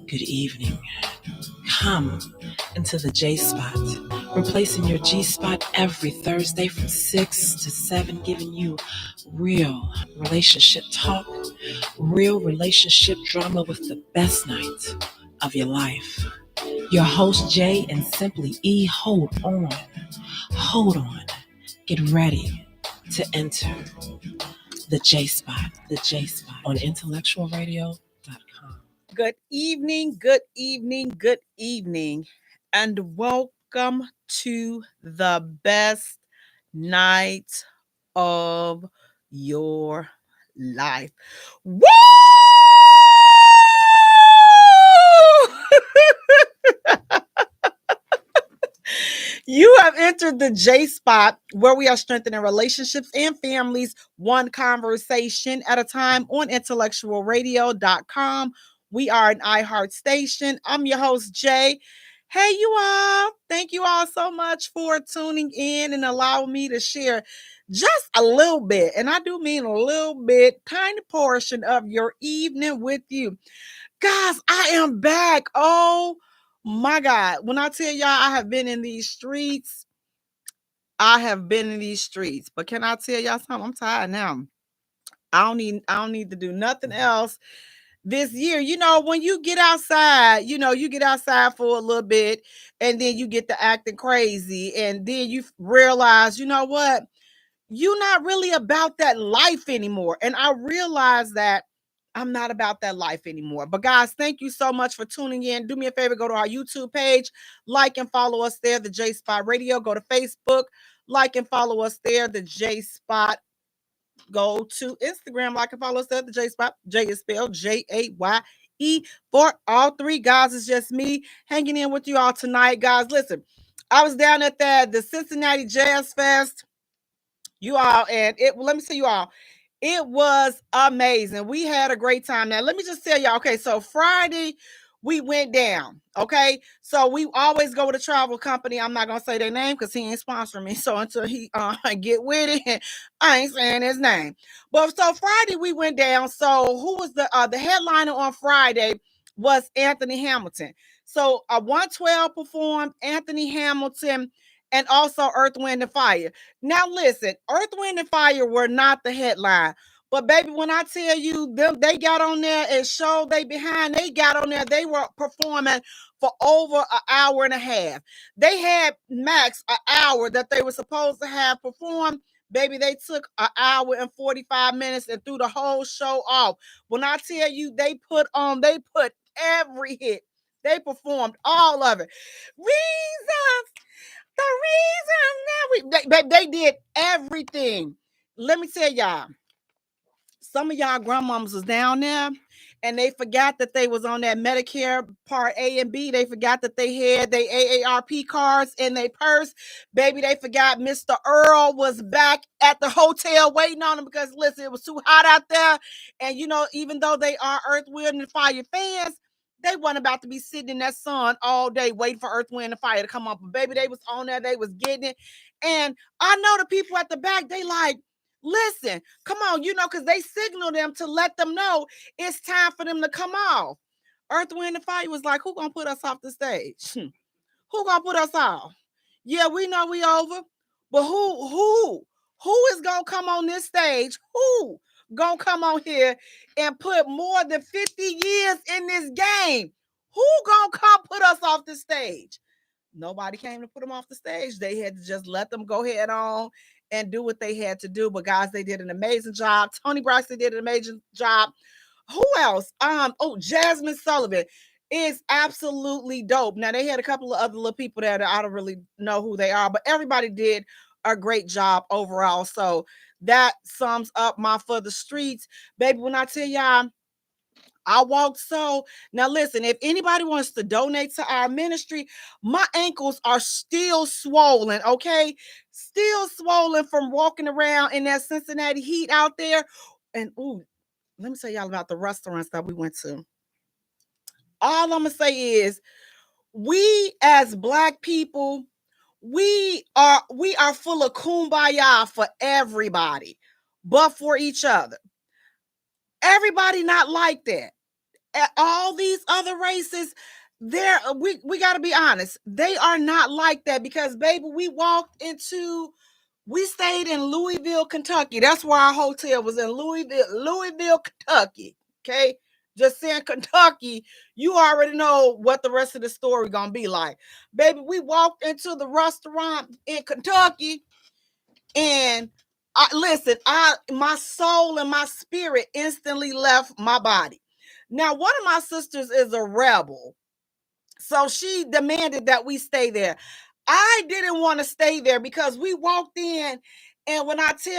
Good evening. Come into the Jaye Spot, replacing your G Spot every Thursday from 6 to 7, giving you real relationship talk, real relationship drama with the best night of your life. Your host, Jay and Simply E, hold on, get ready to enter the Jaye Spot on IntellectualRadio-Podcast. Good evening, and welcome to the best night of your life. Woo! You have entered the Jaye Spot, where we are strengthening relationships and families one conversation at a time on IntellectualRadio.com. We are an iHeart station. I'm your host, Jay. Hey, you all. Thank you all so much for tuning in and allowing me to share just a little bit, and I do mean a little bit, tiny portion of your evening with you. Guys, I am back. Oh, my God. When I tell y'all I have been in these streets, but can I tell y'all something? I'm tired now. I don't need to do nothing else this year. You know, when you get outside, you get outside for a little bit and then you get to acting crazy, and then you realize, you know what? You're not really about that life anymore. And I realize that I'm not about that life anymore. But guys, thank you so much for tuning in. Do me a favor, go to our YouTube page, like and follow us there, the Jaye Spot Radio. Go to Facebook, like and follow us there, the Jaye Spot. Go to Instagram, like and follow us there, the Jaye Spot. Jay is spelled Jaye. For all three, guys, it's just me hanging in with you all tonight. Guys, listen, I was down at the Cincinnati Jazz Fest, you all, and let me say, you all, it was amazing. We had a great time. Now, let me just tell y'all, okay, so Friday we went down, okay? So we always go with a travel company. I'm not going to say their name because he ain't sponsoring me. So until he get with it, I ain't saying his name. But so Friday we went down. So who was the headliner on Friday was Anthony Hamilton. So 112 performed, Anthony Hamilton, and also Earth, Wind, and Fire. Now listen, Earth, Wind, and Fire were not the headline. But baby, when I tell you they got on there and showed they behind, they got on there, they were performing for over an hour and a half. They had max an hour that they were supposed to have performed. Baby, they took an hour and 45 minutes and threw the whole show off. When I tell you they put every hit. They performed all of it. Reasons. The reason that they did everything. Let me tell y'all, some of y'all grandmamas was down there and they forgot that they was on that Medicare Part A and B. They forgot that they had their AARP cards in their purse. Baby, they forgot Mr. Earl was back at the hotel waiting on them because, listen, it was too hot out there. And, even though they are Earth, Wind, and Fire fans, they weren't about to be sitting in that sun all day waiting for Earth, Wind, and Fire to come up. But baby, they was on there. They was getting it. And I know the people at the back, they like, listen, come on, because they signal them to let them know it's time for them to come off. Earth, Wind, and Fire was like, who gonna put us off the stage? Who gonna put us off? Yeah, we know we over, but who is gonna come on this stage? Who gonna come on here and put more than 50 years in this game? Who gonna come put us off the stage? Nobody came to put them off the stage. They had to just let them go head on and do what they had to do. But guys, they did an amazing job. Tony Braxton did an amazing job. Who else? Jasmine Sullivan is absolutely dope. Now, they had a couple of other little people there that I don't really know who they are, but everybody did a great job overall. So that sums up my For the Streets. Baby, when I tell y'all, I walked so. Now listen, if anybody wants to donate to our ministry, my ankles are still swollen, okay? Still swollen from walking around in that Cincinnati heat out there. And let me tell y'all about the restaurants that we went to. All I'm gonna say is, we as Black people, we are full of kumbaya for everybody, but for each other. Everybody not like that. all these other races, we got to be honest, they are not like that, because baby, we stayed in Louisville, Kentucky. That's where our hotel was, in Louisville, Kentucky. Okay, just saying Kentucky, you already know what the rest of the story gonna be like. Baby, we walked into the restaurant in Kentucky, and my soul and my spirit instantly left my body. Now, one of my sisters is a rebel, so she demanded that we stay there. I didn't want to stay there because we walked in, and when I tell